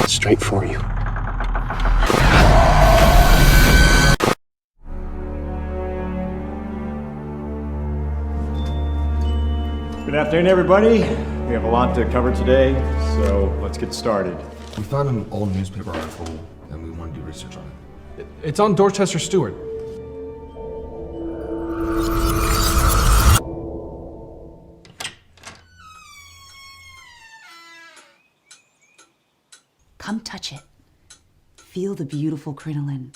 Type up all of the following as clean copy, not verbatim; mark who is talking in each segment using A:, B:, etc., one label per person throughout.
A: Straight for you.
B: Good afternoon, everybody. We have a lot to cover today, so let's get started.
C: We found an old newspaper article and we want to do research on it.
D: It's on Dorchester Stewart.
E: Come touch it. Feel the beautiful crinoline.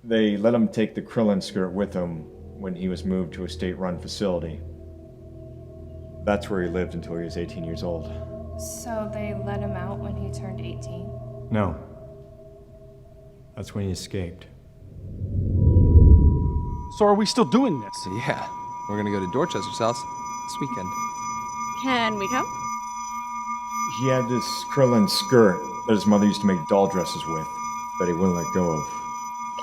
B: They let him take the Krillin skirt with him when he was moved to a state-run facility. That's where he lived until he was 18 years old.
F: So they let him out when he turned 18?
B: No. That's when he escaped.
D: So are we still doing this?
G: Yeah, we're gonna go to Dorchester's house this weekend.
F: Can we come?
B: He had this Krillin skirt that his mother used to make doll dresses with, that he wouldn't let go of.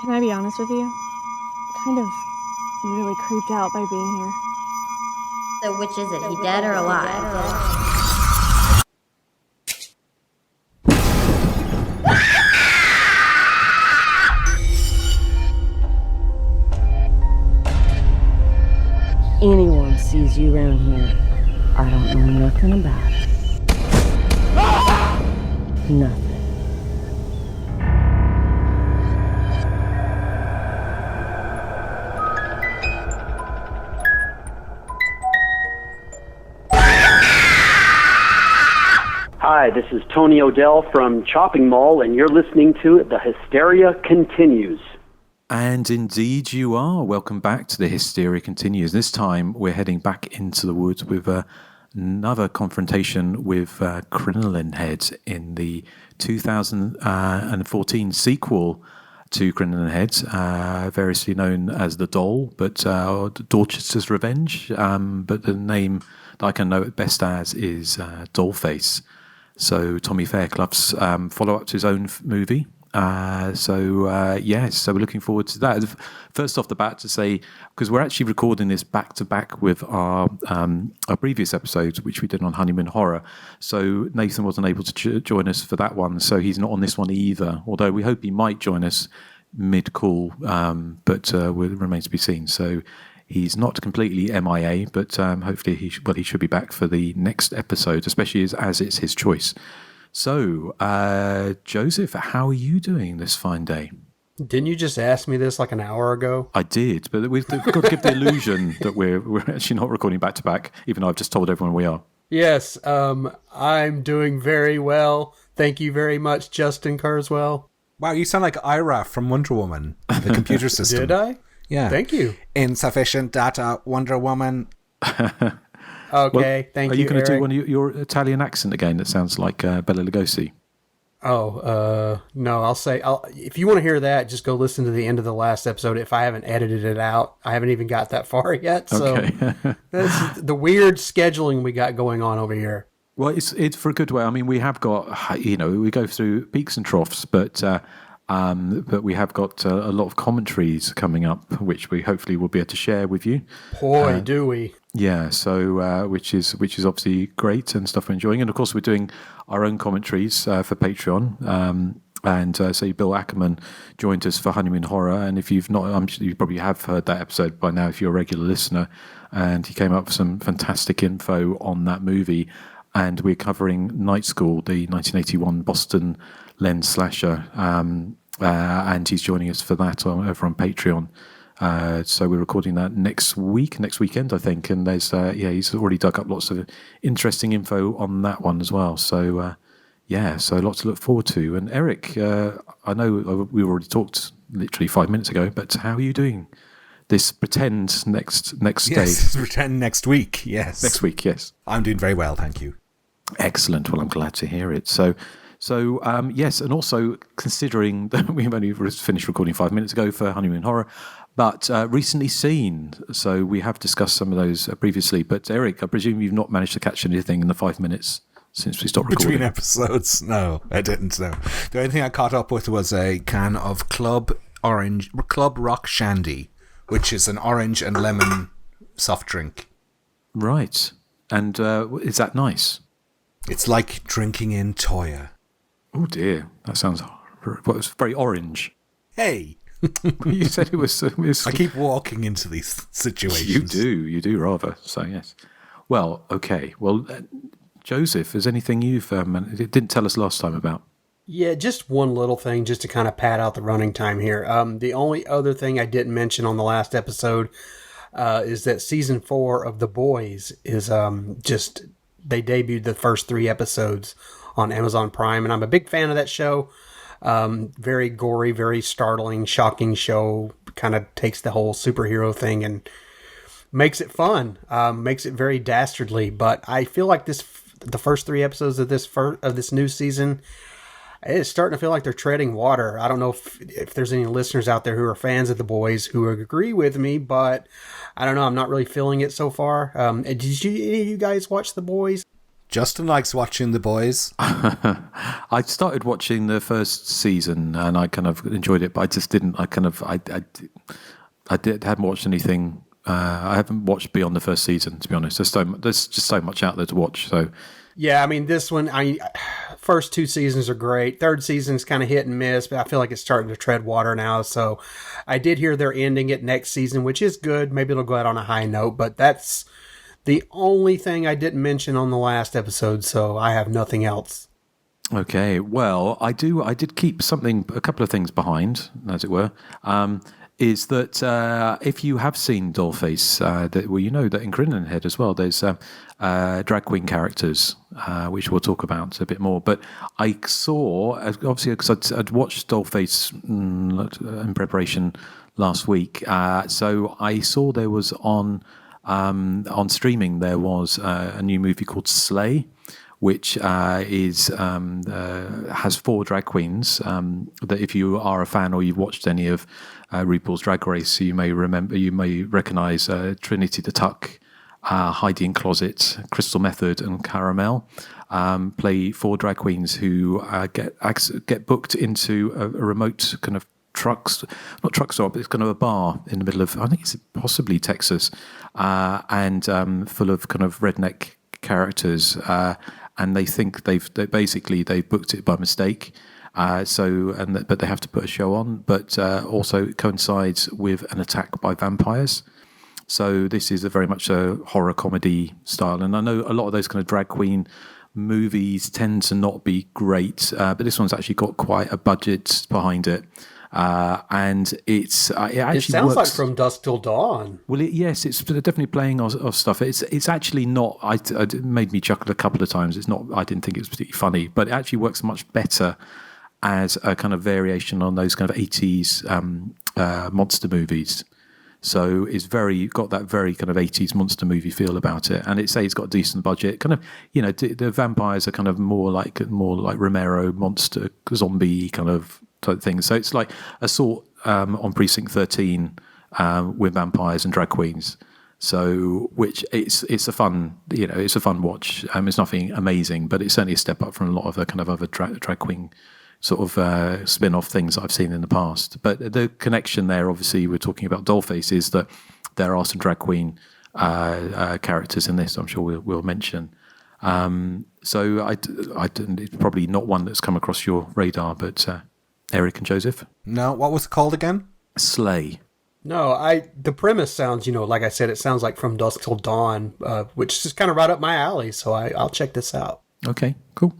F: Can I be honest with you? Kind of really creeped out by being here.
H: So which is it? He dead or alive?
I: Anyone sees you around here, I don't know nothing about it. Nothing.
J: Hi, this is Tony Odell from Chopping Mall, and you're listening to The Hysteria Continues.
K: And indeed you are. Welcome back to The Hysteria Continues. This time we're heading back into the woods with another confrontation with Crinoline Heads in the 2014 sequel to Crinoline Heads, variously known as The Doll, but Dorchester's Revenge. But the name that I can know it best as is Dollface. So Tommy Fairclough's follow-up to his own movie. So we're looking forward to that. First off the bat to say, because we're actually recording this back to back with our previous episodes, which we did on Honeymoon Horror. So Nathan wasn't able to join us for that one, so he's not on this one either. Although we hope he might join us mid-call, but it remains to be seen. So he's not completely MIA, but hopefully he should be back for the next episode, especially as it's his choice. So, Joseph, how are you doing this fine day?
L: Didn't you just ask me this like an hour ago?
K: I did, but we've got to give the illusion that we're actually not recording back to back, even though I've just told everyone we are.
L: Yes, I'm doing very well. Thank you very much, Justin Carswell.
M: Wow, you sound like Ira from Wonder Woman, the computer system.
L: Did I?
M: Yeah.
L: Thank you.
M: Insufficient data, Wonder Woman.
L: Okay, thank you,
K: Are you going to do
L: Erik.
K: one of your Italian accent again that sounds like Bela Lugosi?
L: Oh, no, if you want to hear that, just go listen to the end of the last episode if I haven't edited it out. I haven't even got that far yet, so
K: Okay.
L: that's the weird scheduling we got going on over here.
K: Well, it's for a good way. I mean, we have got, we go through peaks and troughs, but we have got a lot of commentaries coming up, which we hopefully will be able to share with you.
L: Boy, do we.
K: Yeah, so which is obviously great and stuff we're enjoying. And of course, we're doing our own commentaries for Patreon. So Bill Ackerman joined us for Honeymoon Horror. And if you've not, I'm sure you probably have heard that episode by now if you're a regular listener. And he came up with some fantastic info on that movie. And we're covering Night School, the 1981 Boston lens slasher. And he's joining us for that over on Patreon. So we're recording that next weekend, I think. And there's, he's already dug up lots of interesting info on that one as well. So, so lots to look forward to. And Erik, I know we already talked literally 5 minutes ago, but how are you doing this pretend next day?
M: Yes, pretend next week, yes.
K: Next week, yes.
M: I'm doing very well, thank you.
K: Excellent. Well, I'm glad to hear it. So, yes, and also considering that we've only finished recording 5 minutes ago for Honeymoon Horror, but recently seen. So we have discussed some of those previously. But Erik, I presume you've not managed to catch anything in the 5 minutes since we stopped recording.
M: Between episodes? No, I didn't, no. The only thing I caught up with was a can of Club Rock Shandy, which is an orange and lemon soft drink.
K: Right. And is that nice?
M: It's like drinking in Toya.
K: Oh dear, that sounds it's very orange.
M: Hey!
K: You said it was.
M: I keep walking into these situations.
K: You do rather. So yes. Well, okay. Well, Joseph, is anything you've it didn't tell us last time about?
L: Yeah, just one little thing, just to kind of pad out the running time here. The only other thing I didn't mention on the last episode is that season 4 of The Boys is they debuted the first 3 episodes on Amazon Prime, and I'm a big fan of that show. Very gory, very startling, shocking show. Kind of takes the whole superhero thing and makes it fun. Makes it very dastardly. But I feel like the first 3 episodes of this new season, it's starting to feel like they're treading water. I don't know if there's any listeners out there who are fans of The Boys who agree with me, but I don't know. I'm not really feeling it so far. Did any of you guys watch The Boys?
M: Justin likes watching The Boys.
K: I started watching the first season and I kind of enjoyed it, but I just didn't. Hadn't watched anything. I haven't watched beyond the first season, to be honest. There's just so much out there to watch. So
L: yeah, I mean, this one, first 2 seasons are great. Third season is kind of hit and miss, but I feel like it's starting to tread water now. So I did hear they're ending it next season, which is good. Maybe it'll go out on a high note, but that's the only thing I didn't mention on the last episode, so I have nothing else.
K: Okay, well, I did keep a couple of things behind, as it were. Is that if you have seen Dollface, you know that in Criminal Head as well, there's drag queen characters, which we'll talk about a bit more. But I saw, obviously, because I'd watched Dollface in preparation last week, so I saw there was on streaming there was a new movie called Slay, which has 4 drag queens that if you are a fan or you've watched any of RuPaul's Drag Race, you may recognise Trinity the Tuck, Heidi in Closet, Crystal Method, and Caramel. Play 4 drag queens who get booked into a remote kind of not truck stop, it's kind of a bar in the middle of, I think it's possibly Texas, and full of kind of redneck characters, and they think they've booked it by mistake. But they have to put a show on, but also it coincides with an attack by vampires. So this is very much a horror comedy style, and I know a lot of those kind of drag queen movies tend to not be great, but this one's actually got quite a budget behind it. And it
L: sounds like From Dusk Till Dawn.
K: Well, yes, it's definitely playing off stuff. It's actually not. It made me chuckle a couple of times. It's not. I didn't think it was particularly funny, but it actually works much better as a kind of variation on those kind of 80s monster movies. So it's got that very kind of 80s monster movie feel about it, and it's got a decent budget. Kind of, the vampires are kind of more like Romero monster zombie kind of type thing. So it's like Assault on Precinct 13 with vampires and drag queens. So, which it's a fun watch. It's nothing amazing, but it's certainly a step up from a lot of the kind of other drag queen sort of spin-off things that I've seen in the past. But the connection there, obviously, we're talking about Dollface, is that there are some drag queen characters in this. I'm sure we'll mention. So it's probably not one that's come across your radar, but Erik and Joseph?
M: No, what was it called again?
K: Slay.
L: No, the premise sounds, like I said, it sounds like From Dusk Till Dawn, which is kind of right up my alley, so I'll check this out.
K: Okay, cool.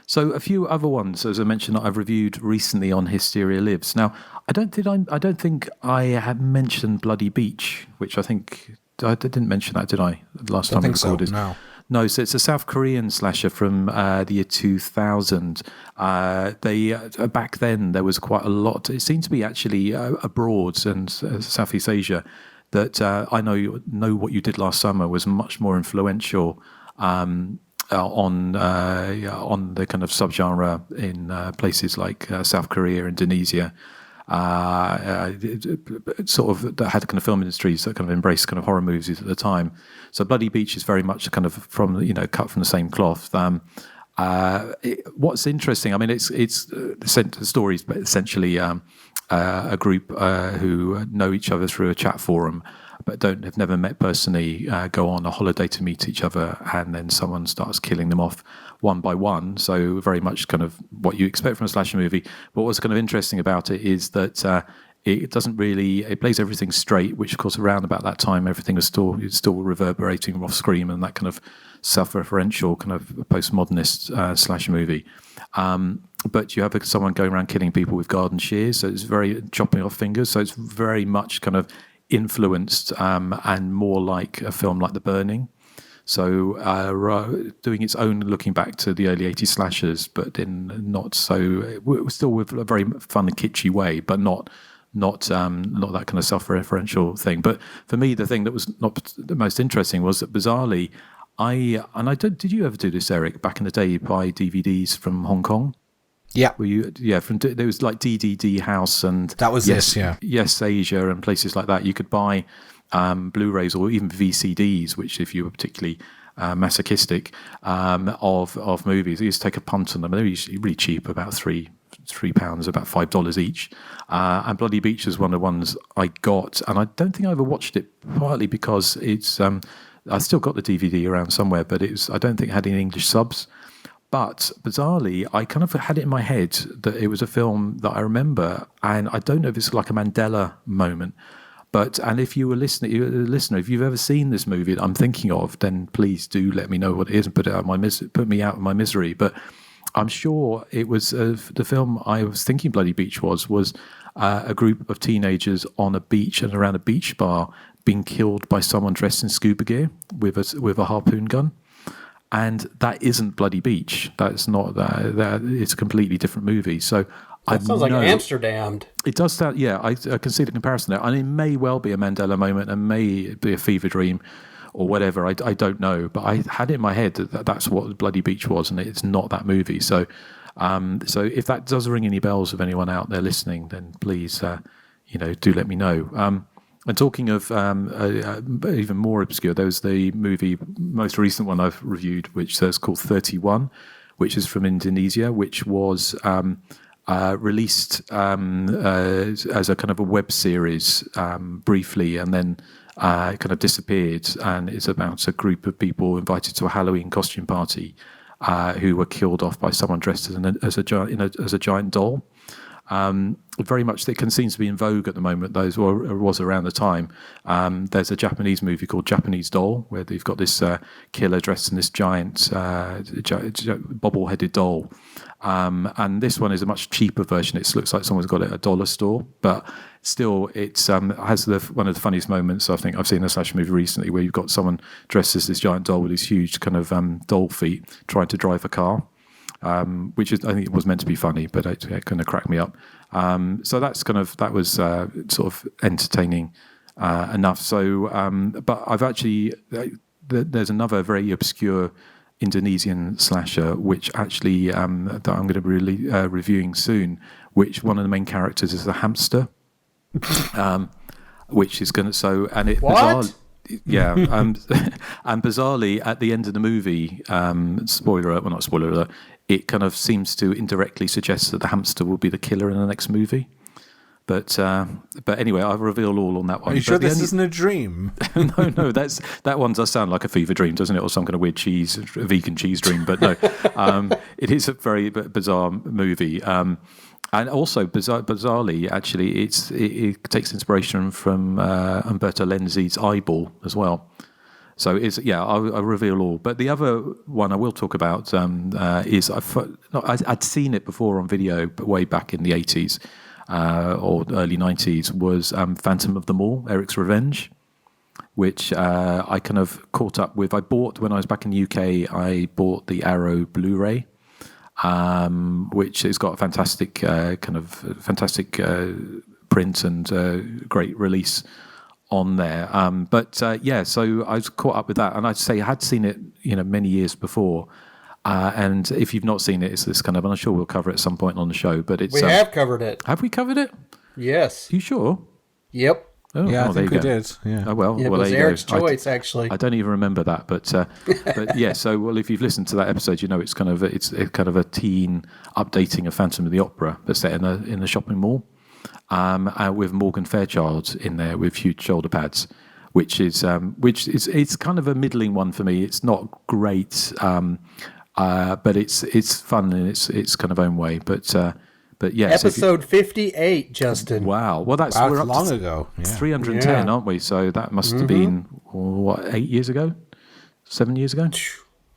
K: So a few other ones, as I mentioned, that I've reviewed recently on Hysteria Lives. Now, I don't think I had mentioned Bloody Beach, which I think I didn't mention that, did I? Last time I recorded.
M: So,
K: no, so it's a South Korean slasher from the year 2000. Back then there was quite a lot. It seemed to be actually abroad and Southeast Asia that I know What You Did Last Summer was much more influential on the kind of subgenre in places like South Korea, Indonesia. Sort of that had kind of film industries that kind of embraced kind of horror movies at the time. So Bloody Beach is very much kind of from cut from the same cloth. What's interesting, I mean, it's the stories, but essentially a group who know each other through a chat forum but have never met personally, go on a holiday to meet each other, and then someone starts killing them off one by one. So very much kind of what you expect from a slasher movie. But what's kind of interesting about it is that it doesn't really, it plays everything straight, which of course around about that time everything was still reverberating off scream and that kind of self-referential kind of postmodernist slasher movie. But you have someone going around killing people with garden shears, so it's very chopping off fingers. So it's very much kind of influenced and more like a film like The Burning. So doing its own, looking back to the early 80s slashers, but in not so, still with a very fun and kitschy way, but not that kind of self-referential thing. But for me, the thing that was not the most interesting was that bizarrely, did you ever do this, Erik? Back in the day, you buy DVDs from Hong Kong.
M: Yeah.
K: There was like DDD House and
M: that was
K: Yes Asia and places like that. You could buy Blu-rays or even VCDs, which if you were particularly masochistic of movies, you used to take a punt on them. They were usually really cheap, about £3, about $5 each. And Bloody Beach is one of the ones I got, and I don't think I ever watched it, partly because it's I still got the DVD around somewhere, but I don't think it had any English subs. But bizarrely, I kind of had it in my head that it was a film that I remember, and I don't know if it's like a Mandela moment. And if you're a listener, if you've ever seen this movie that I'm thinking of, then please do let me know what it is and put me out of my misery. But I'm sure it was the film I was thinking Bloody Beach was a group of teenagers on a beach and around a beach bar being killed by someone dressed in scuba gear with a harpoon gun. And that isn't Bloody Beach. That's not that. It's a completely different movie. So
L: that sounds like Amsterdam.
K: It does sound. Yeah, I can see the comparison there, and it may well be a Mandela moment, and may be a fever dream, or whatever. I don't know, but I had it in my head that that's what Bloody Beach was, and it's not that movie. So, so if that does ring any bells of anyone out there listening, then please, do let me know. And talking of even more obscure, there was the movie, most recent one I've reviewed, which is called 31, which is from Indonesia, which was released as a kind of a web series briefly, and then kind of disappeared. And it's about a group of people invited to a Halloween costume party who were killed off by someone dressed as a giant doll. Very much that seems to be in vogue at the moment. Those was around the time. There's a Japanese movie called Japanese Doll, where they've got this killer dressed in this giant bobble-headed doll. And this one is a much cheaper version. It looks like someone's got it at a dollar store, but still, it has one of the funniest moments I think I've seen in a slasher movie recently, where you've got someone dressed as this giant doll with these huge kind of doll feet trying to drive a car. Which I think it was meant to be funny, but it kind of cracked me up. So that was sort of entertaining enough. So, but I've actually there's another very obscure Indonesian slasher, which actually that I'm going to be reviewing soon. Which one of the main characters is a hamster, which is going to
L: what?
K: Yeah, and bizarrely, at the end of the movie, spoiler alert, well, not spoiler alert, it kind of seems to indirectly suggest that the hamster will be the killer in the next movie. But anyway, I'll reveal all on that one.
M: Are you sure this isn't a dream?
K: No, that one does sound like a fever dream, doesn't it? Or some kind of weird vegan cheese dream. But no, it is a very bizarre movie. And also, bizarrely, actually, it takes inspiration from Umberto Lenzi's Eyeball as well. So I'll reveal all. But the other one I will talk about is I'd seen it before on video, but way back in the 80s or early 90s, was Phantom of the Mall, Eric's Revenge, which I kind of caught up with. I bought, when I was back in the UK, I bought the Arrow Blu-ray, which has got a fantastic print and great release on there. So I was caught up with that, and I'd say I had seen it, many years before. And if you've not seen it, it's this kind of, and I'm sure we'll cover it at some point on the show. But we
L: have covered it.
K: Have we covered it?
L: Yes.
K: You sure?
L: Yep.
M: Oh, yeah, I think we did. Yeah.
K: Oh, well,
L: it was Eric's choice, actually.
K: I don't even remember that, but yeah. So, if you've listened to that episode, it's kind of a teen updating of Phantom of the Opera, but set in a shopping mall, with Morgan Fairchild in there with huge shoulder pads, which is it's kind of a middling one for me. It's not great, but it's fun in its kind of own way. But yeah,
L: episode 58, Justin.
K: Wow. Well,
M: We're up long ago. Yeah.
K: 310, aren't we? So that must have been what, 8 years ago, 7 years ago,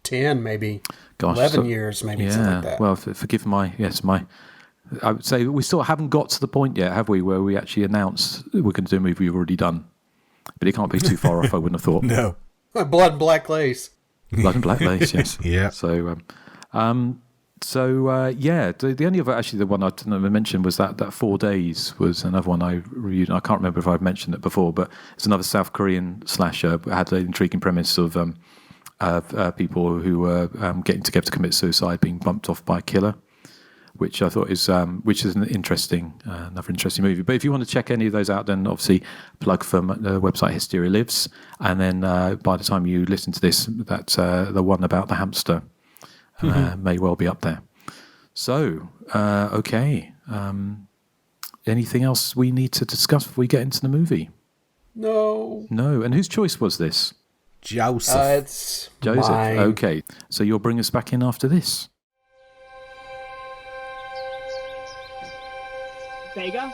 L: 10 maybe.
K: Gosh,
L: 11 years maybe. Something like that.
K: Well, forgive my. I would say we still haven't got to the point yet, have we, where we actually announce we're going to do a movie we've already done. But it can't be too far off, I wouldn't have thought.
M: No.
L: Blood and Black Lace.
K: Blood and Black Lace, yes.
M: Yeah.
K: So, yeah, the only other, actually, the one I didn't mention was that 4 Days was another one I reviewed. I can't remember if I've mentioned it before, but it's another South Korean slasher. It had an intriguing premise of people who were getting together to commit suicide, being bumped off by a killer, which I thought is an interesting, another interesting movie. But if you want to check any of those out, then obviously plug for the website Hysteria Lives, and then by the time you listen to this, that's the one about the hamster may well be up there. So, okay. Anything else we need to discuss before we get into the movie?
L: No.
K: And whose choice was this?
M: Joseph.
L: It's
K: Joseph.
L: mine.
K: Okay, so you'll bring us back in after this.
A: Vega?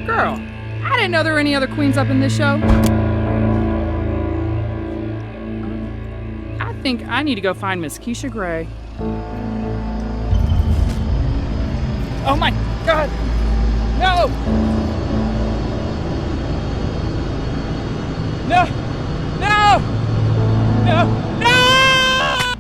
N: Girl, I didn't know there were any other queens up in this show. I think I need to go find Miss Keisha Gray. Oh my God! No! No! No! No! No!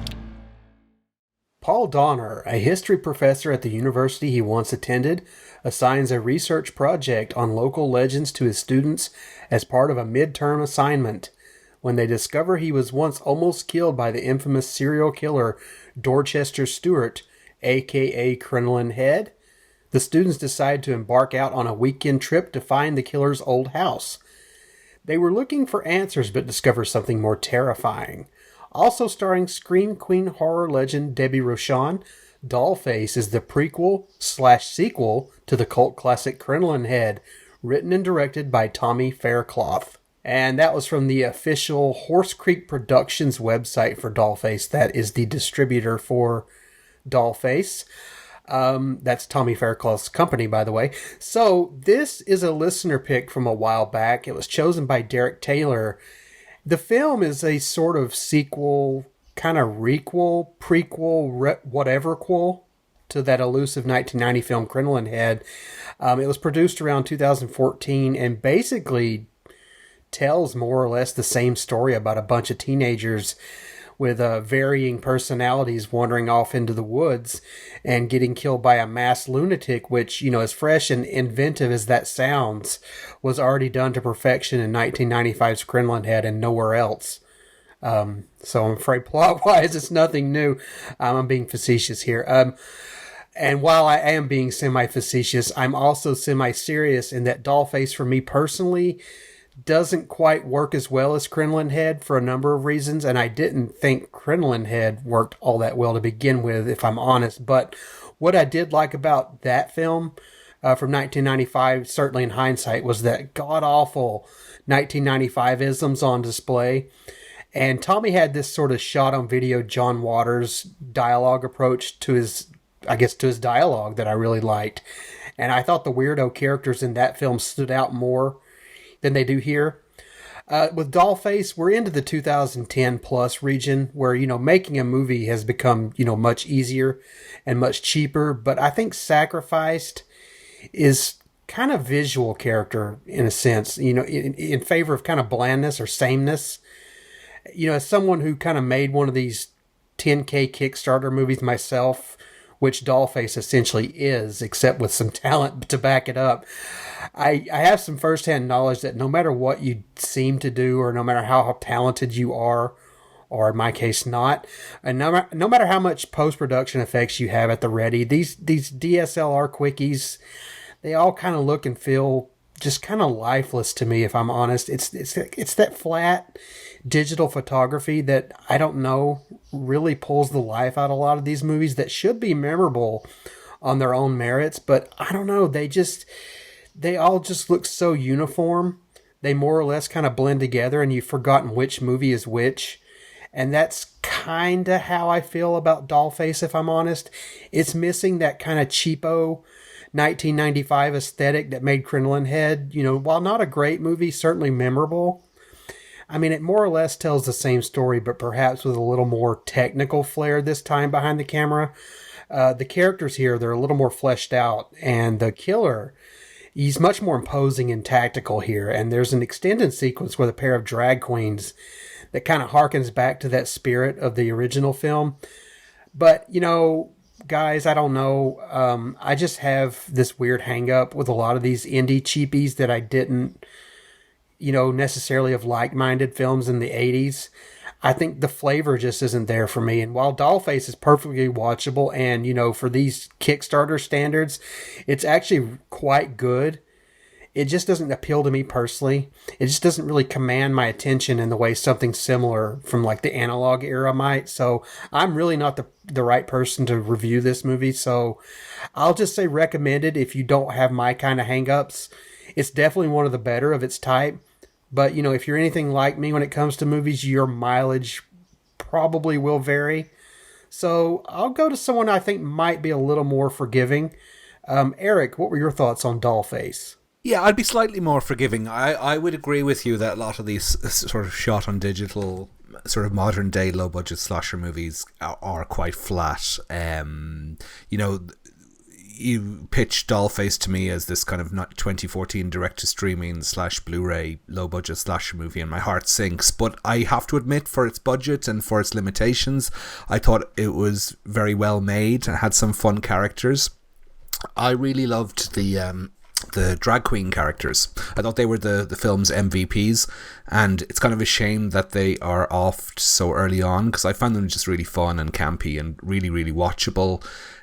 L: Paul Donner, a history professor at the university he once attended, assigns a research project on local legends to his students as part of a midterm assignment. When they discover he was once almost killed by the infamous serial killer Dorchester Stewart, aka Crinoline Head, the students decide to embark out on a weekend trip to find the killer's old house. They were looking for answers but discover something more terrifying. Also starring Scream Queen horror legend Debbie Rochon, Dollface is the prequel/sequel to the cult classic Crinoline Head, written and directed by Tommy Faircloth. And that was from the official Horse Creek Productions website for Dollface. That is the distributor for Dollface. That's Tommy Faircloth's company, by the way. So this is a listener pick from a while back. It was chosen by Derek Taylor. The film is a sort of sequel, kind of requel, prequel, whatever-quel to that elusive 1990 film Crinoline Head. It was produced around 2014 and basically tells more or less the same story about a bunch of teenagers with varying personalities wandering off into the woods and getting killed by a mass lunatic, which, you know, as fresh and inventive as that sounds, was already done to perfection in 1995's Crinoline Head and nowhere else. So I'm afraid plot-wise it's nothing new. I'm being facetious here. And while I am being semi-facetious, I'm also semi-serious in that Dollface, for me personally, doesn't quite work as well as Crinoline Head for a number of reasons, and I didn't think Crinoline Head worked all that well to begin with, if I'm honest. But what I did like about that film from 1995, certainly in hindsight, was that god-awful 1995-isms on display. And Tommy had this sort of shot-on-video John Waters dialogue approach to his dialogue that I really liked. And I thought the weirdo characters in that film stood out more than they do here. With Dollface, we're into the 2010 plus region where, you know, making a movie has become, you know, much easier and much cheaper. But I think Sacrificed is kind of visual character in a sense, you know, in favor of kind of blandness or sameness. You know, as someone who kind of made one of these 10K Kickstarter movies myself, which Dollface essentially is, except with some talent to back it up, I have some firsthand knowledge that no matter what you seem to do, or no matter how talented you are, or in my case not, and no matter how much post-production effects you have at the ready, these DSLR quickies, they all kind of look and feel just kind of lifeless to me, if I'm honest. It's that flat digital photography that I don't know really pulls the life out of a lot of these movies that should be memorable on their own merits, but I don't know, they all just look so uniform. They more or less kind of blend together, and you've forgotten which movie is which. And that's kind of how I feel about Dollface, if I'm honest. It's missing that kind of cheapo 1995 aesthetic that made Crinoline Head, while not a great movie, certainly memorable. I mean, it more or less tells the same story, but perhaps with a little more technical flair this time behind the camera. The characters here, they're a little more fleshed out, and the killer, he's much more imposing and tactical here. And there's an extended sequence with a pair of drag queens that kind of harkens back to that spirit of the original film. But, guys, I don't know. I just have this weird hang up with a lot of these indie cheapies that I didn't, necessarily of like-minded films in the 80s. I think the flavor just isn't there for me. And while Dollface is perfectly watchable and, for these Kickstarter standards, it's actually quite good, it just doesn't appeal to me personally. It just doesn't really command my attention in the way something similar from like the analog era might. So I'm really not the right person to review this movie. So I'll just say recommended if you don't have my kind of hang-ups. It's definitely one of the better of its type. But, if you're anything like me when it comes to movies, your mileage probably will vary. So I'll go to someone I think might be a little more forgiving. Erik, what were your thoughts on Dollface?
M: Yeah, I'd be slightly more forgiving. I would agree with you that a lot of these sort of shot on digital, sort of modern day low budget slasher movies are quite flat. You pitched Dollface to me as this kind of 2014 direct-to-streaming / Blu-ray low-budget slasher movie, and my heart sinks. But I have to admit, for its budget and for its limitations, I thought it was very well made and had some fun characters. I really loved the drag queen characters. I thought they were the film's MVPs, and it's kind of a shame that they are offed so early on, because I found them just really fun and campy and really, really watchable.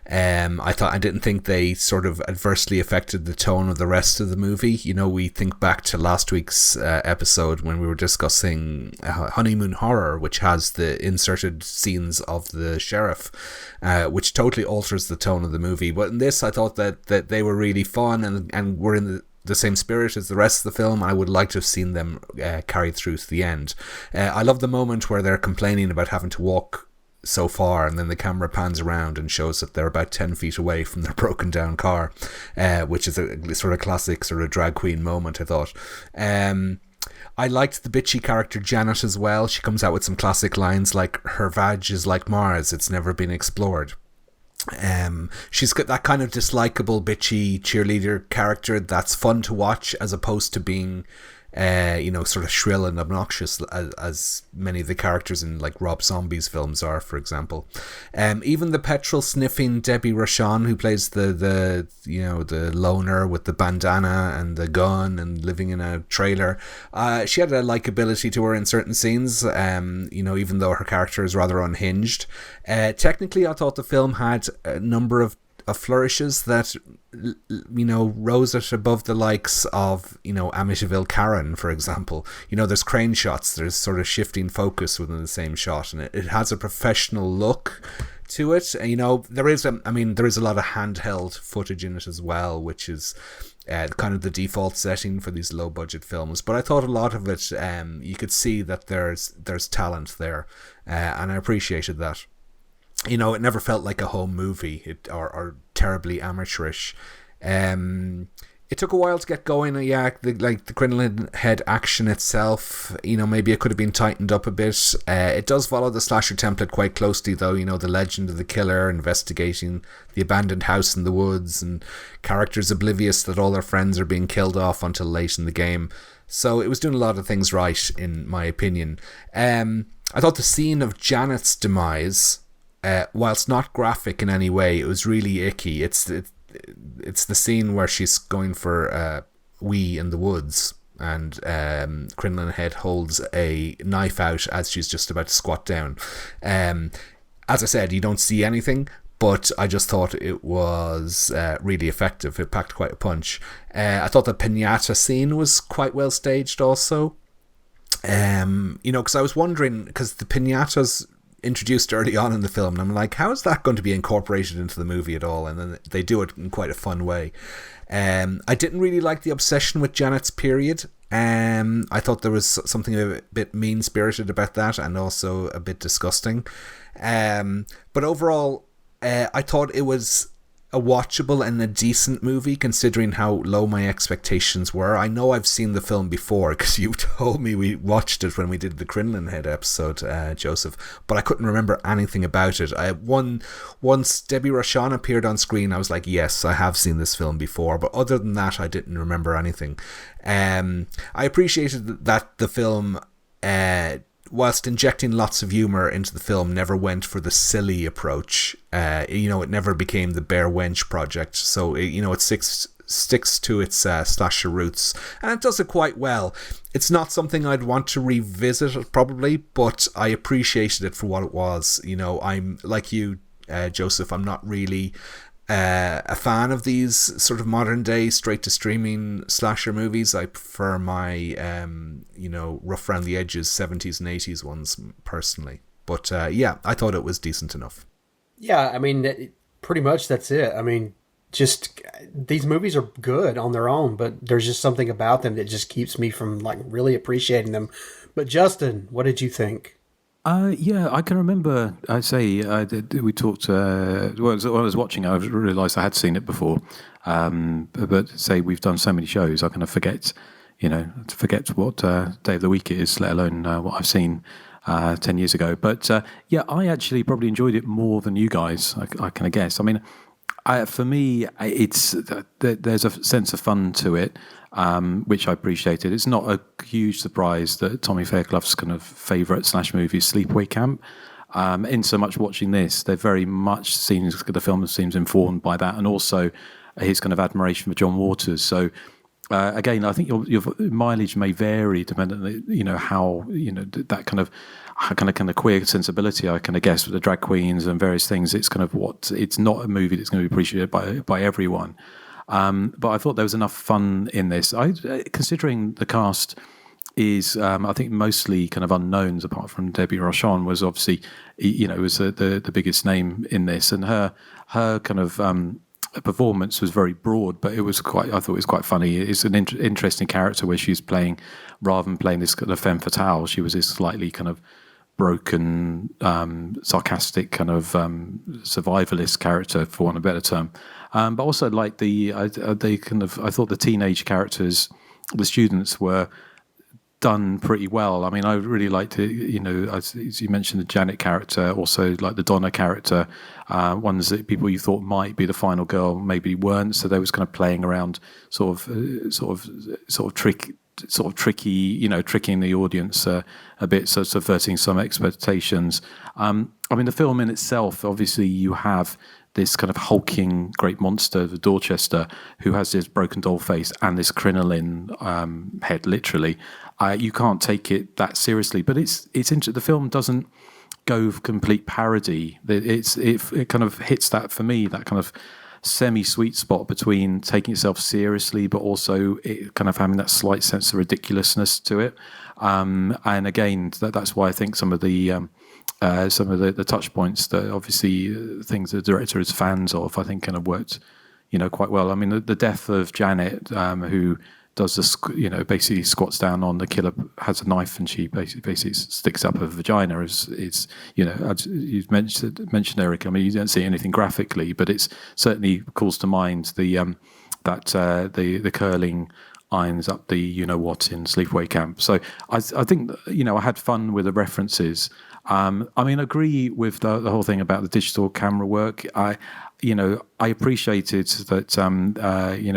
M: I didn't think they sort of adversely affected the tone of the rest of the movie. We think back to last week's episode when we were discussing Honeymoon Horror, which has the inserted scenes of the sheriff, which totally alters the tone of the movie. But in this, I thought that they were really fun and were in the same spirit as the rest of the film. I would like to have seen them carried through to the end. I love the moment where they're complaining about having to walk so far, and then the camera pans around and shows that they're about 10 feet away from their broken down car, which is a sort of classic sort of drag queen moment, I thought. I liked the bitchy character Janet as well. She comes out with some classic lines like, "Her vag is like Mars, it's never been explored." She's got that kind of dislikable bitchy cheerleader character that's fun to watch, as opposed to being sort of shrill and obnoxious as many of the characters in like Rob Zombie's films are, for example. Even the petrol sniffing Debbie Rochon, who plays the loner with the bandana and the gun and living in a trailer, she had a likability to her in certain scenes, even though her character is rather unhinged. Technically, I thought the film had a number of flourishes that rose it above the likes of Amityville Karen, for example. There's crane shots, there's sort of shifting focus within the same shot, and it has a professional look to it. And, there is a lot of handheld footage in it as well, which is kind of the default setting for these low budget films. But I thought a lot of it, you could see that there's talent there, and I appreciated that. It never felt like a home movie or terribly amateurish. It took a while to get going. The Crinoline Head action itself, maybe it could have been tightened up a bit. It does follow the slasher template quite closely, though. The legend of the killer, investigating the abandoned house in the woods, and characters oblivious that all their friends are being killed off until late in the game. So it was doing a lot of things right, in my opinion. I thought the scene of Janet's demise, whilst not graphic in any way, it was really icky. It's the scene where she's going for a wee in the woods, and Crinoline Head holds a knife out as she's just about to squat down. As I said, you don't see anything, but I just thought it was really effective. It packed quite a punch. I thought the pinata scene was quite well staged also. Because I was wondering, because the pinatas introduced early on in the film, and I'm like, how is that going to be incorporated into the movie at all? And then they do it in quite a fun way. I didn't really like the obsession with Janet's period. I thought there was something a bit mean-spirited about that, and also a bit disgusting. But overall, I thought it was a watchable and a decent movie, considering how low my expectations were. I know I've seen the film before, because you told me we watched it when we did the Crinoline Head episode, Joseph, but I couldn't remember anything about it. Once Debbie Rochon appeared on screen, I was like, yes, I have seen this film before, but other than that, I didn't remember anything. I appreciated that the film, whilst injecting lots of humour into the film, never went for the silly approach. It never became the Bare Wench project. So, it sticks to its slasher roots, and it does it quite well. It's not something I'd want to revisit, probably, but I appreciated it for what it was. I'm like you, Joseph, I'm not really a fan of these sort of modern day straight to streaming slasher movies. I prefer my rough around the edges 70s and 80s ones personally, but I thought it was decent enough.
L: Pretty much that's it. Just these movies are good on their own, but there's just something about them that just keeps me from really appreciating them. But Justin, what did you think?
K: I can remember. We talked. When I was watching, I realised I had seen it before. But say we've done so many shows, I kind of forget what day of the week it is, let alone what I've seen 10 years ago. But I actually probably enjoyed it more than you guys. I kind of guess. For me, there's a sense of fun to it, which I appreciated. It's not a huge surprise that Tommy Fairclough's kind of favourite slash movie is Sleepaway Camp. In so much watching this, they're very much the film seems informed by that, and also his kind of admiration for John Waters. So again, I think your mileage may vary depending on how that kind of queer sensibility. I kind of guess with the drag queens and various things, it's it's not a movie that's going to be appreciated by everyone. But I thought there was enough fun in this. Considering the cast is, I think, mostly kind of unknowns, apart from Debbie Rochon, was obviously, was the biggest name in this, and her kind of performance was very broad, but I thought it was quite funny. It's an interesting character where she's playing, rather than playing this kind of femme fatale, she was this slightly kind of broken, sarcastic kind of survivalist character, for want of a better term. But also like I thought the teenage characters, the students, were done pretty well. I really liked it, as you mentioned, the Janet character, also like the Donna character, ones that people you thought might be the final girl maybe weren't. So they was kind of playing around, sort of tricky, tricking the audience a bit, so subverting some expectations. The film in itself, obviously, you have this kind of hulking great monster, the Dorchester, who has this broken doll face and this crinoline head, literally. You can't take it that seriously, but the film doesn't go complete parody. It kind of hits that, for me, that kind of semi-sweet spot between taking itself seriously, but also it kind of having that slight sense of ridiculousness to it. And again, that's why I think some of the touch points that obviously things the director is fans of, I think kind of worked, quite well. The death of Janet, who does this, basically squats down on the killer, has a knife, and she basically sticks up her vagina. Is you mentioned Erik. You don't see anything graphically, but it's certainly calls to mind the curling irons up the what in Sleepaway Camp. So I think I had fun with the references. I agree with the whole thing about the digital camera work. I appreciated that,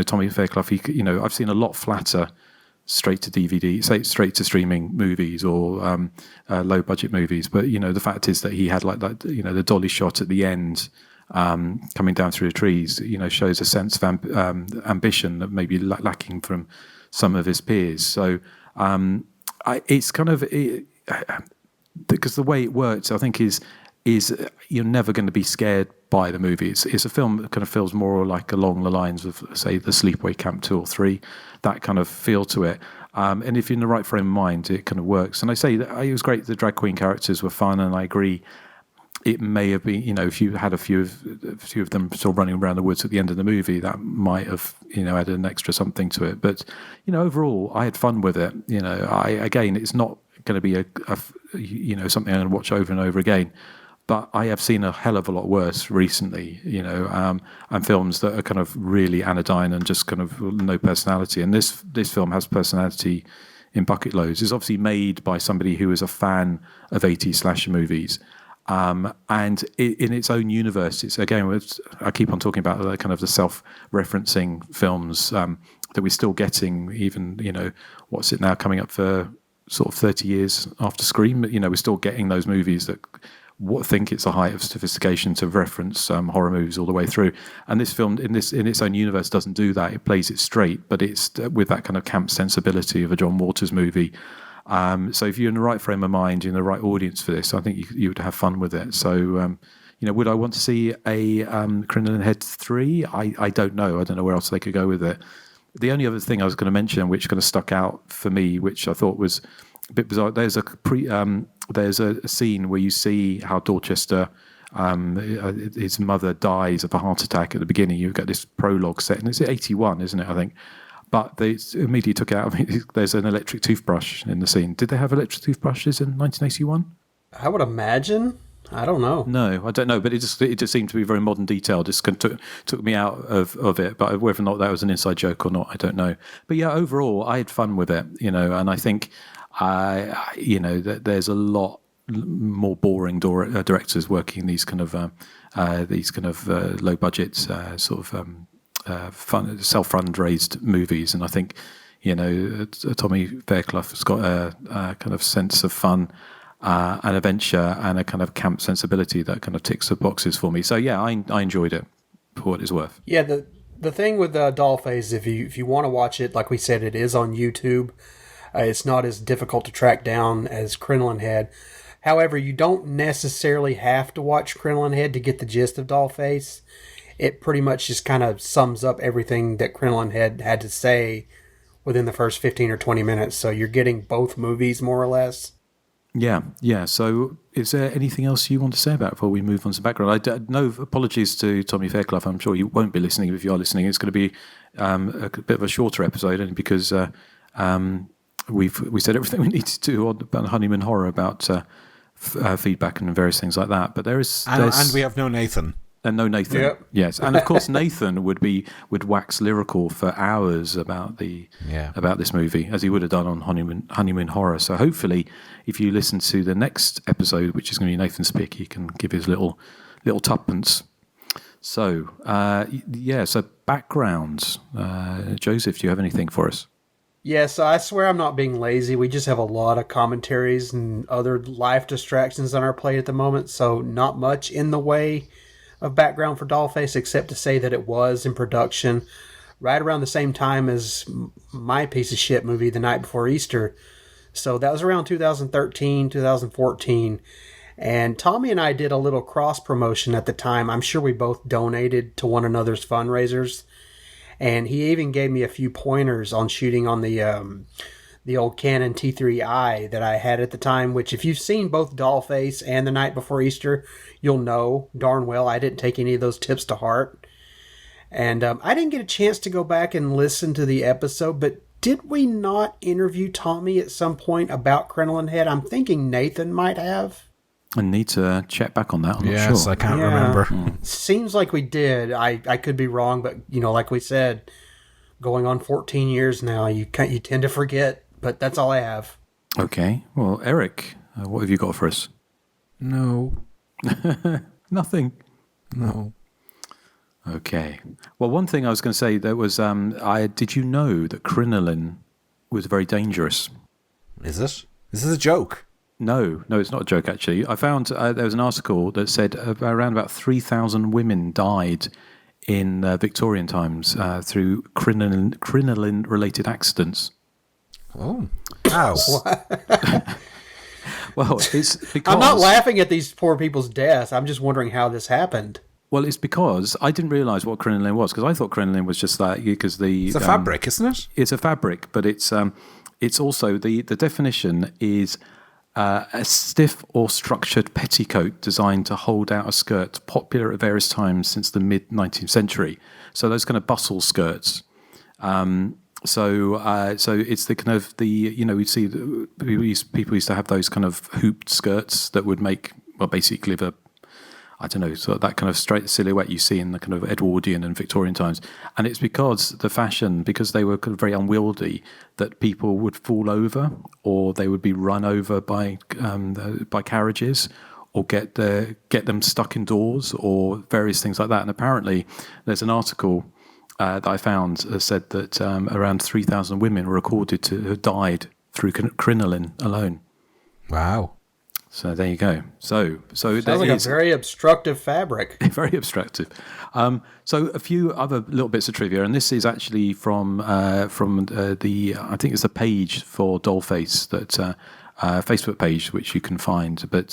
K: Tommy Fairclough, I've seen a lot flatter straight to DVD, straight to streaming movies or low budget movies. But, the fact is that he had like that, the dolly shot at the end coming down through the trees, shows a sense of ambition that may be lacking from some of his peers. So it's kind of... because the way it works, I think, is you're never going to be scared by the movie. It's a film that kind of feels more like along the lines of, say, the Sleepaway Camp 2 or 3, that kind of feel to it. And if you're in the right frame of mind, it kind of works. And I say that it was great. The drag queen characters were fun, and I agree. it may have been, if you had a few of them sort of running around the woods at the end of the movie, that might have, added an extra something to it. But, overall, I had fun with it. Again, it's not going to be a something I'm going to watch over and over again. But I have seen a hell of a lot worse recently, and films that are kind of really anodyne and just kind of no personality. And this film has personality in bucket loads. It's obviously made by somebody who is a fan of 80s slasher movies. And in its own universe, it's again, I keep on talking about the kind of the self-referencing films that we're still getting, even, what's it now, coming up for sort of 30 years after Scream, we're still getting those movies that think it's a height of sophistication to reference horror movies all the way through. And this film, in its own universe, doesn't do that. It plays it straight, but it's with that kind of camp sensibility of a John Waters movie. So if you're in the right frame of mind, you're in the right audience for this, I think you would have fun with it. So, would I want to see a Crinoline Head 3? I don't know. I don't know where else they could go with it. The only other thing I was going to mention, which kind of stuck out for me, which I thought was a bit bizarre, there's a scene where you see how Dorchester, his mother dies of a heart attack at the beginning. You've got this prologue set, and it's 81, isn't it, I think? But they immediately took out, there's an electric toothbrush in the scene. Did they have electric toothbrushes in 1981?
L: I would imagine. I don't know.
K: No, I don't know. But it just seemed to be very modern detail. Just took me out of it. But whether or not that was an inside joke or not, I don't know. But yeah, overall, I had fun with it. And I think, that there's a lot more boring directors working these kind of low budget sort of. Fun, self-fundraised movies, and I think Tommy Fairclough has got a kind of sense of fun, an adventure, and a kind of camp sensibility that kind of ticks the boxes for me. So yeah, I enjoyed it for what it's worth.
L: Yeah, the thing with Dollface, if you want to watch it, like we said, it is on YouTube. It's not as difficult to track down as Crinoline Head. However, you don't necessarily have to watch Crinoline Head to get the gist of Dollface. It pretty much just kind of sums up everything that Crinoline Head had to say within the first 15 or 20 minutes. So you're getting both movies, more or less.
K: Yeah. So is there anything else you want to say about it before we move on to background? No apologies to Tommy Fairclough. I'm sure you won't be listening. If you are listening, it's going to be a bit of a shorter episode, only because we said everything we needed to do about Honeymoon Horror, about feedback and various things like that. But and
M: we have no Nathan.
K: And no Nathan. Yep. Yes. And of course Nathan would wax lyrical for hours about this movie, as he would have done on Honeymoon Horror. So hopefully if you listen to the next episode, which is going to be Nathan's pick, he can give his little tuppence. So so background. Joseph, do you have anything for us?
L: Yes, I swear I'm not being lazy. We just have a lot of commentaries and other life distractions on our plate at the moment, so not much in the way of background for Dollface, except to say that it was in production right around the same time as my piece of shit movie, The Night Before Easter. So that was around 2013, 2014. And Tommy and I did a little cross promotion at the time. I'm sure we both donated to one another's fundraisers. And he even gave me a few pointers on shooting on the old Canon T3i that I had at the time, which if you've seen both Dollface and The Night Before Easter, you'll know darn well I didn't take any of those tips to heart. And I didn't get a chance to go back and listen to the episode, but did we not interview Tommy at some point about Crinoline Head? I'm thinking Nathan might have.
K: I need to check back on that. I'm not sure.
M: Yes, I can't remember.
L: Seems like we did. I could be wrong, but like we said, going on 14 years now, you tend to forget. But that's all I have.
K: Okay. Well, Erik, what have you got for us?
C: No.
K: Nothing.
C: No.
K: Okay. Well, one thing I was going to say, there was, did you know that crinoline was very dangerous?
M: Is it? Is this a joke?
K: No, it's not a joke, actually. I found there was an article that said around about 3,000 women died in Victorian times through crinoline-related accidents.
M: Oh. Ow.
K: Well, it's because...
L: I'm not laughing at these poor people's deaths. I'm just wondering how this happened.
K: Well, it's because I didn't realise what crinoline was, because I thought crinoline was just like... because
M: it's a fabric, isn't it?
K: It's a fabric, but it's also... The definition is A stiff or structured petticoat designed to hold out a skirt, popular at various times since the mid-19th century. So those kind of bustle skirts. So it's the kind of we'd see people used to have those kind of hooped skirts that would make, well, basically sort of that kind of straight silhouette you see in the kind of Edwardian and Victorian times. And it's because they were kind of very unwieldy, that people would fall over, or they would be run over by carriages, or get them stuck indoors, or various things like that. And apparently there's an article that I found that said that around 3,000 women were recorded to have died through crinoline alone.
M: Wow.
K: So there you go. So
L: sounds like a very obstructive fabric.
K: Very obstructive. So a few other little bits of trivia, and this is actually from the I think it's a page for Dollface, that Facebook page which you can find. But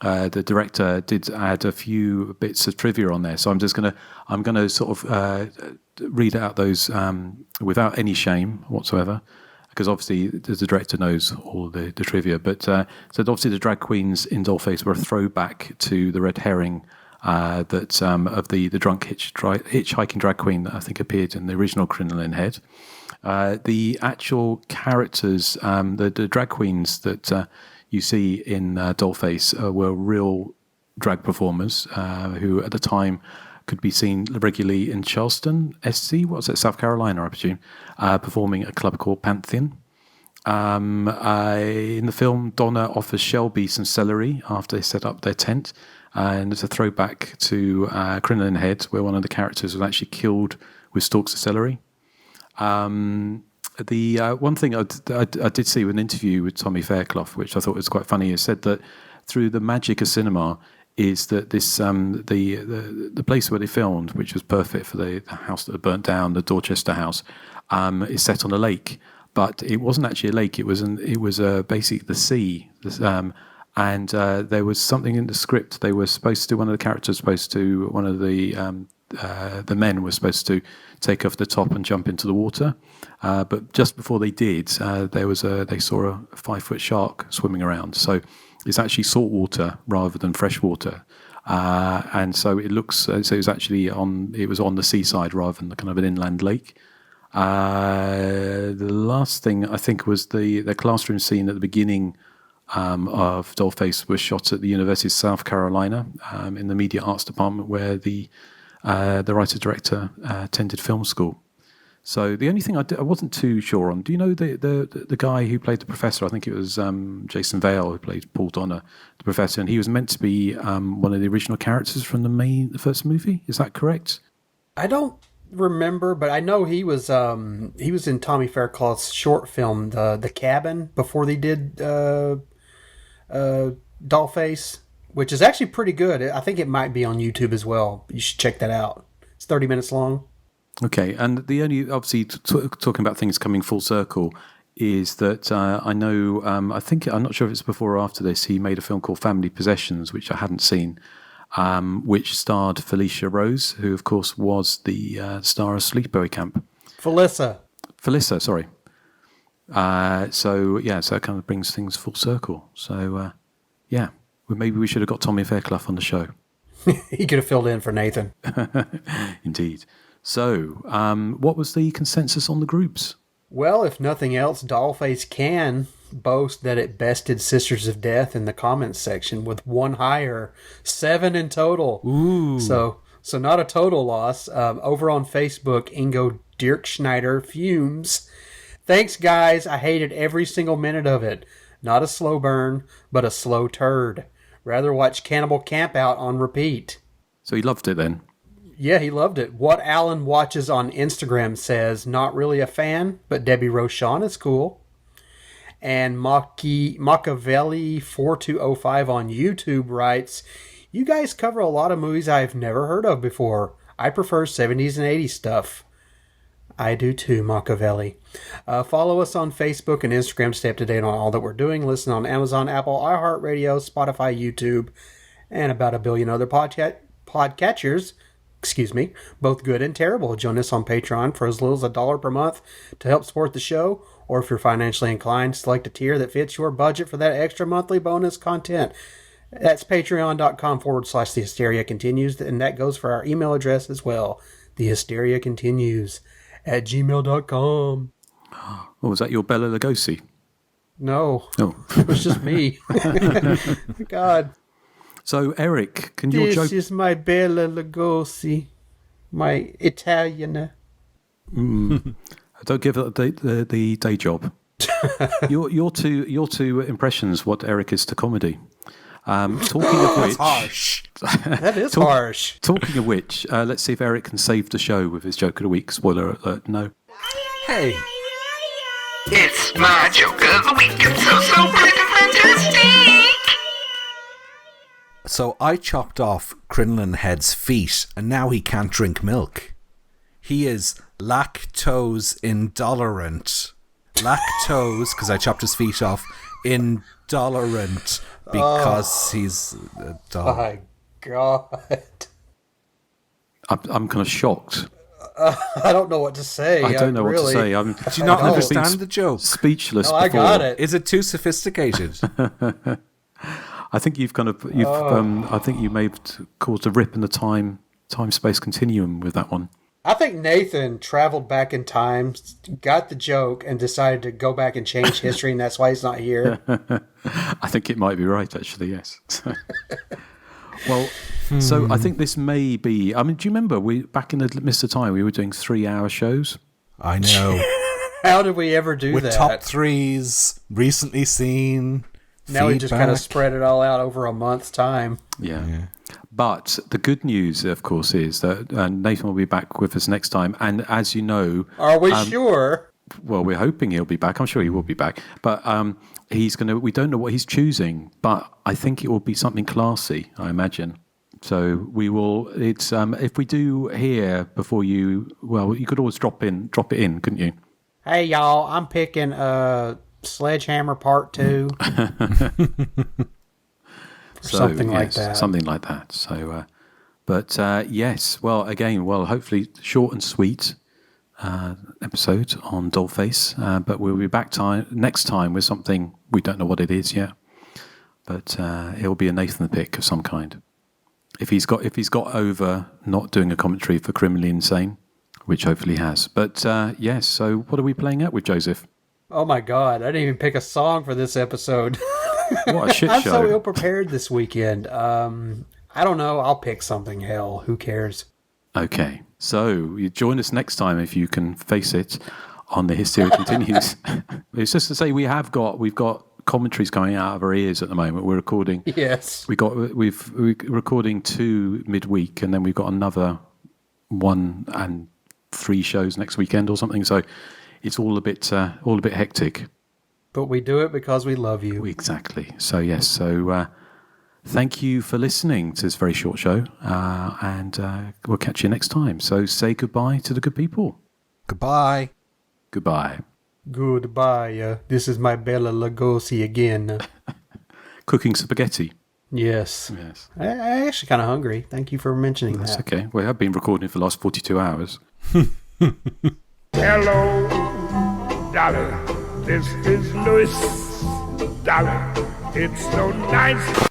K: the director did add a few bits of trivia on there. So I'm gonna sort of read out those without any shame whatsoever, because obviously the director knows all the trivia. But so obviously the drag queens in Dollface were a throwback to the red herring that of the drunk hitchhiking drag queen that I think appeared in the original Crinoline Head. The actual characters, the drag queens that you see in Dollface were real drag performers who at the time could be seen regularly in Charleston, South Carolina, I presume, performing at a club called Pantheon. In the film, Donna offers Shelby some celery after they set up their tent, and it's a throwback to Crinoline Head, where one of the characters was actually killed with stalks of celery. The one thing I did see with an interview with Tommy Fairclough, which I thought was quite funny, is said that through the magic of cinema is that this the place where they filmed, which was perfect for the house that had burnt down, the Dorchester house, is set on a lake, but it wasn't actually a lake. It was basically the sea, and there was something in the script. They were supposed to, one of the characters one of the men was supposed to take off the top and jump into the water, but just before they did, they saw a 5-foot shark swimming around. So it's actually salt water rather than fresh water, and so it looks. So it was actually on the seaside rather than the kind of an inland lake. The last thing I think was the classroom scene at the beginning of Dollface was shot at the University of South Carolina in the media arts department, where the writer-director attended film school. So the only thing I wasn't too sure on, do you know the guy who played the professor? I think it was Jason Vale who played Paul Donner, the professor, and he was meant to be one of the original characters from the first movie. Is that correct?
L: I don't remember, but I know he was in Tommy Fairclough's short film, The Cabin, before they did Dollface, which is actually pretty good. I think it might be on YouTube as well. You should check that out. It's 30 minutes long.
K: Okay, and the only, obviously, talking about things coming full circle, is that I know, I'm not sure if it's before or after this, he made a film called Family Possessions, which I hadn't seen, which starred Felicia Rose, who, of course, was the star of Sleepaway Camp.
L: Felissa,
K: sorry. So it kind of brings things full circle. So, maybe we should have got Tommy Fairclough on the show.
L: He could have filled in for Nathan.
K: Indeed. So, what was the consensus on the groups?
L: Well, if nothing else, Dollface can boast that it bested Sisters of Death in the comments section with one higher, 7 in total.
K: Ooh.
L: So not a total loss. Over on Facebook, Ingo Dirkschneider fumes. Thanks, guys. I hated every single minute of it. Not a slow burn, but a slow turd. Rather watch Cannibal Campout on repeat.
K: So he loved it then?
L: Yeah, he loved it. What Alan watches on Instagram says, not really a fan, but Debbie Rochon is cool. And Machiavelli 4205 on YouTube writes, you guys cover a lot of movies I've never heard of before. I prefer 70s and 80s stuff. I do too, Machiavelli. Follow us on Facebook and Instagram to stay up to date on all that we're doing. Listen on Amazon, Apple, iHeartRadio, Spotify, YouTube, and about 1 billion other podcatchers. Both good and terrible. Join us on Patreon for as little as $1 per month to help support the show, Or if you're financially inclined, select a tier that fits your budget for that extra monthly bonus content. That's patreon.com/The Hysteria Continues, and that goes for our email address as well. The Hysteria Continues @gmail.com.
K: Oh, was that your Bela Lugosi?
L: No.
K: Oh.
L: It was just me. God.
K: So, Erik, can your joke...
L: This is my Bela Lugosi. My Italian.
K: Don't give it the day job. your two impressions, what Erik is to comedy. Talking of which...
L: harsh. That is harsh.
K: Talking of which, let's see if Erik can save the show with his joke of the week. Spoiler alert, no.
M: Hey.
A: It's my joke of the week. It's so freaking fantastic.
M: So I chopped off Crinoline Head's feet, and now he can't drink milk. He is lactose intolerant. Lactose, because I chopped his feet off, intolerant, because he's a dog.
L: Oh my God.
K: I'm kind of shocked.
L: I don't know what to say.
K: I don't know what to say.
M: Do you not understand the joke?
K: Speechless.
L: No, I got it.
M: Is it too sophisticated?
K: I think I think you may have caused a rip in the time-space continuum with that one.
L: I think Nathan traveled back in time, got the joke, and decided to go back and change history, and that's why he's not here.
K: I think it might be right, actually, yes. Well, so I think this may be... I mean, do you remember, back in the midst of time, we were doing 3-hour shows?
M: I know.
L: How did we ever do
M: with
L: that?
M: Top threes, recently seen...
L: Now we just kind of spread it all out over a month's time.
K: Yeah. But the good news, of course, is that Nathan will be back with us next time. And as you know...
L: Are we sure?
K: Well, we're hoping he'll be back. I'm sure he will be back. But he's going to... We don't know what he's choosing, but I think it will be something classy, I imagine. So we will... It's if we do hear before you... Well, you could always drop it in, couldn't you?
L: Hey, y'all, I'm picking Sledgehammer Part 2. Something like that.
K: Something like that. So, yes. Well, again, hopefully short and sweet episode on Dollface. But we'll be back next time with something we don't know what it is yet. But it'll be a Nathan pick of some kind. If he's got over not doing a commentary for Criminally Insane, which hopefully he has. But yes. So what are we playing at with Joseph?
L: Oh my God! I didn't even pick a song for this episode.
K: What a shit show!
L: I'm so ill prepared this weekend. I don't know. I'll pick something. Hell, who cares?
K: Okay, so you join us next time if you can face it on the Hysteria Continues. It's just to say we've got commentaries going out of our ears at the moment. We're recording.
L: Yes.
K: We're recording 2 midweek, and then we've got another 1 and 3 shows next weekend or something. So it's all a bit hectic.
L: But we do it because we love you.
K: Exactly. So, yes. So, thank you for listening to this very short show. And we'll catch you next time. So, say goodbye to the good people.
M: Goodbye.
K: Goodbye.
L: Goodbye. This is my Bela Lugosi again.
K: Cooking spaghetti.
L: Yes. I'm actually kind of hungry. Thank you for mentioning that.
K: That's okay. We have been recording for the last 42 hours.
A: Hello, Dolly. This is Louis. Dolly, it's so nice.